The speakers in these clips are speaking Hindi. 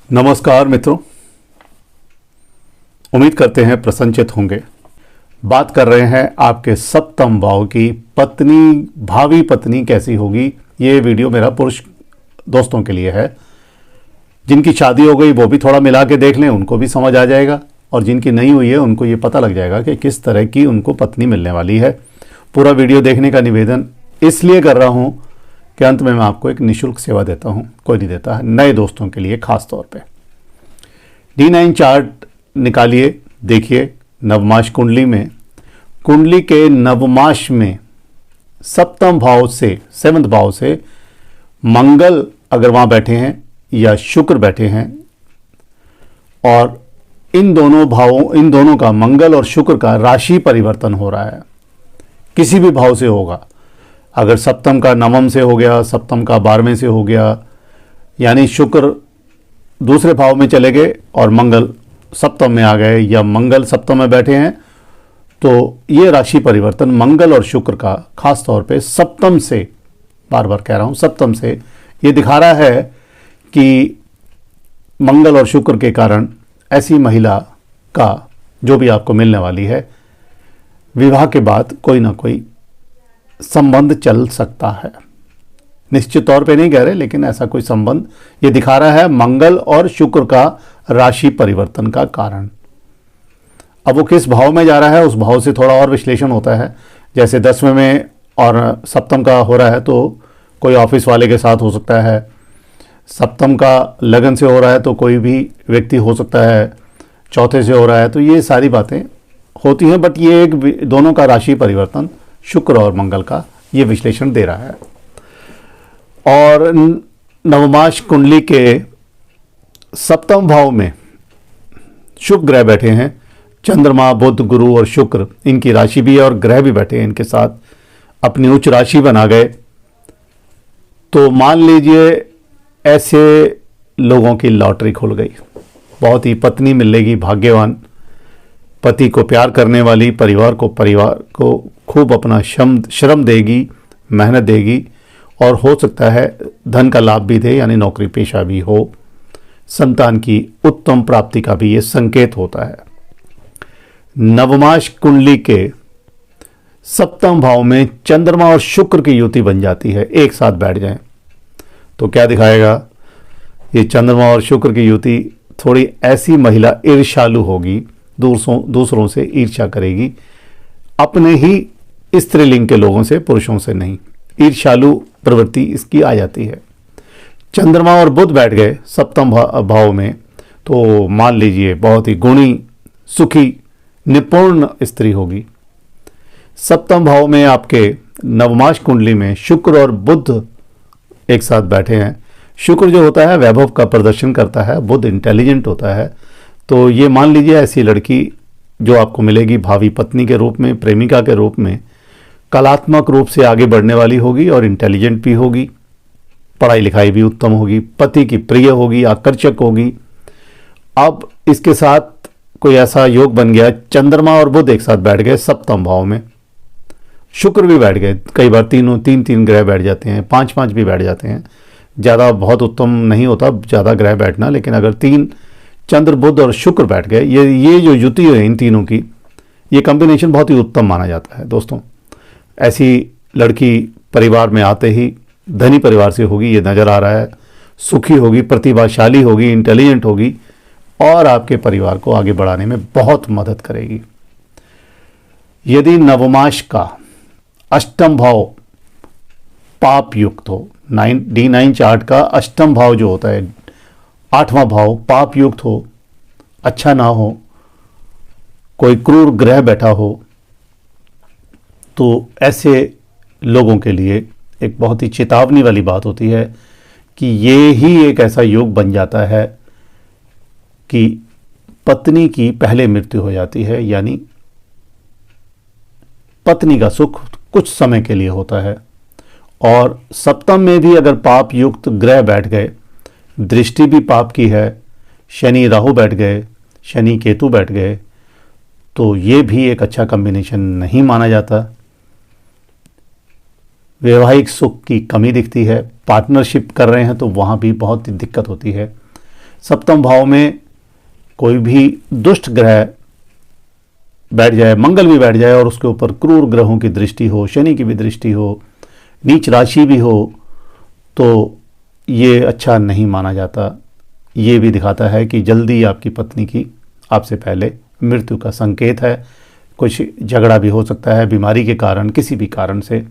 नमस्कार मित्रों, उम्मीद करते हैं प्रसन्नचित होंगे। बात कर रहे हैं आपके सप्तम भाव की पत्नी, भावी पत्नी कैसी होगी। ये वीडियो मेरा पुरुष दोस्तों के लिए है। जिनकी शादी हो गई वो भी थोड़ा मिला के देख लें, उनको भी समझ आ जाएगा, और जिनकी नहीं हुई है उनको ये पता लग जाएगा कि किस तरह की उनको पत्नी मिलने वाली है। पूरा वीडियो देखने का निवेदन इसलिए कर रहा हूँ कि अंत में मैं आपको एक निःशुल्क सेवा देता हूँ, कोई नहीं देता है, नए दोस्तों के लिए खास तौर पे। D9 चार्ट निकालिए, देखिए नवमाश कुंडली में, कुंडली के नवमाश में सप्तम भाव से, सेवंथ भाव से मंगल अगर वहाँ बैठे हैं या शुक्र बैठे हैं, और इन दोनों का, मंगल और शुक्र का राशि परिवर्तन हो रहा है। किसी भी भाव से होगा, अगर सप्तम का नवम से हो गया, सप्तम का 12वें से हो गया, यानी शुक्र दूसरे भाव में चले गए और मंगल सप्तम में आ गए, या मंगल सप्तम में बैठे हैं, तो ये राशि परिवर्तन मंगल और शुक्र का खास तौर पे सप्तम से, बार बार कह रहा हूँ सप्तम से, ये दिखा रहा है कि मंगल और शुक्र के कारण ऐसी महिला का जो भी आपको मिलने वाली है, विवाह के बाद कोई ना कोई संबंध चल सकता है। निश्चित तौर पे नहीं कह रहे, लेकिन ऐसा कोई संबंध ये दिखा रहा है मंगल और शुक्र का राशि परिवर्तन का कारण। अब वो किस भाव में जा रहा है, उस भाव से थोड़ा और विश्लेषण होता है। जैसे 10वें में और सप्तम का हो रहा है तो कोई ऑफिस वाले के साथ हो सकता है, सप्तम का लगन से हो रहा है तो कोई भी व्यक्ति हो सकता है, चौथे से हो रहा है, तो ये सारी बातें होती हैं। बट ये एक दोनों का राशि परिवर्तन शुक्र और मंगल का ये विश्लेषण दे रहा है। और नवमाश कुंडली के सप्तम भाव में शुभ ग्रह बैठे हैं, चंद्रमा, बुध, गुरु और शुक्र, इनकी राशि भी है और ग्रह भी बैठे हैं इनके साथ, अपनी उच्च राशि बना गए। तो मान लीजिए ऐसे लोगों की लॉटरी खुल गई, बहुत ही पत्नी मिलेगी भाग्यवान, पति को प्यार करने वाली, परिवार को खूब अपना श्रम देगी, मेहनत देगी, और हो सकता है धन का लाभ भी दे, यानी नौकरी पेशा भी हो, संतान की उत्तम प्राप्ति का भी ये संकेत होता है। नवमाश कुंडली के सप्तम भाव में चंद्रमा और शुक्र की युति बन जाती है, एक साथ बैठ जाएं तो क्या दिखाएगा, ये चंद्रमा और शुक्र की युति थोड़ी ऐसी महिला ईर्ष्यालु होगी, दूसरों से ईर्ष्या करेगी, अपने ही स्त्रीलिंग के लोगों से, पुरुषों से नहीं, ईर्ष्यालु प्रवृत्ति इसकी आ जाती है। चंद्रमा और बुध बैठ गए सप्तम भाव में तो मान लीजिए बहुत ही गुणी, सुखी, निपुण स्त्री होगी। सप्तम भाव में आपके नवमाश कुंडली में शुक्र और बुध एक साथ बैठे हैं। शुक्र जो होता है वैभव का प्रदर्शन करता है, बुध इंटेलिजेंट होता है। तो ये मान लीजिए ऐसी लड़की जो आपको मिलेगी भावी पत्नी के रूप में, प्रेमिका के रूप में, कलात्मक रूप से आगे बढ़ने वाली होगी और इंटेलिजेंट भी होगी, पढ़ाई लिखाई भी उत्तम होगी, पति की प्रिय होगी, आकर्षक होगी। अब इसके साथ कोई ऐसा योग बन गया, चंद्रमा और बुध एक साथ बैठ गए सप्तम भाव में, शुक्र भी बैठ गए, कई बार तीन ग्रह बैठ जाते हैं, 5 भी बैठ जाते हैं, ज़्यादा बहुत उत्तम नहीं होता ज़्यादा ग्रह बैठना, लेकिन अगर 3 चंद्र, बुध और शुक्र बैठ गए, ये जो युति है इन तीनों की, ये कॉम्बिनेशन बहुत ही उत्तम माना जाता है दोस्तों। ऐसी लड़की परिवार में आते ही धनी परिवार से होगी, ये नज़र आ रहा है, सुखी होगी, प्रतिभाशाली होगी, इंटेलिजेंट होगी, और आपके परिवार को आगे बढ़ाने में बहुत मदद करेगी। यदि नवमाश का अष्टम भाव पाप युक्त हो, D9 चार्ट का अष्टम भाव जो होता है, 8वां भाव पाप युक्त हो, अच्छा ना हो, कोई क्रूर ग्रह बैठा हो, तो ऐसे लोगों के लिए एक बहुत ही चेतावनी वाली बात होती है कि ये ही एक ऐसा योग बन जाता है कि पत्नी की पहले मृत्यु हो जाती है, यानी पत्नी का सुख कुछ समय के लिए होता है। और सप्तम में भी अगर पाप युक्त ग्रह बैठ गए, दृष्टि भी पाप की है, शनि राहु बैठ गए, शनि केतु बैठ गए, तो ये भी एक अच्छा कॉम्बिनेशन नहीं माना जाता। वैवाहिक सुख की कमी दिखती है, पार्टनरशिप कर रहे हैं तो वहाँ भी बहुत दिक्कत होती है। सप्तम भाव में कोई भी दुष्ट ग्रह बैठ जाए, मंगल भी बैठ जाए और उसके ऊपर क्रूर ग्रहों की दृष्टि हो, शनि की भी दृष्टि हो, नीच राशि भी हो, तो ये अच्छा नहीं माना जाता। ये भी दिखाता है कि जल्दी आपकी पत्नी की आपसे पहले मृत्यु का संकेत है। कुछ झगड़ा भी हो सकता है बीमारी के कारण, किसी भी कारण से।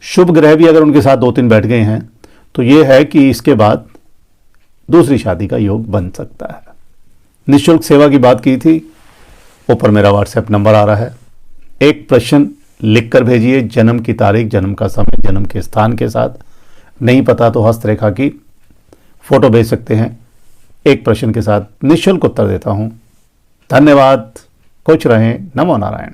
शुभ ग्रह भी अगर उनके साथ 2-3 बैठ गए हैं तो ये है कि इसके बाद दूसरी शादी का योग बन सकता है। निःशुल्क सेवा की बात की थी, ऊपर मेरा व्हाट्सएप नंबर आ रहा है। एक प्रश्न लिख कर भेजिए, जन्म की तारीख, जन्म का समय, जन्म के स्थान के साथ। नहीं पता तो हस्तरेखा की फोटो भेज सकते हैं। एक प्रश्न के साथ निःशुल्क उत्तर देता हूं। धन्यवाद। खुश रहें। नमो नारायण।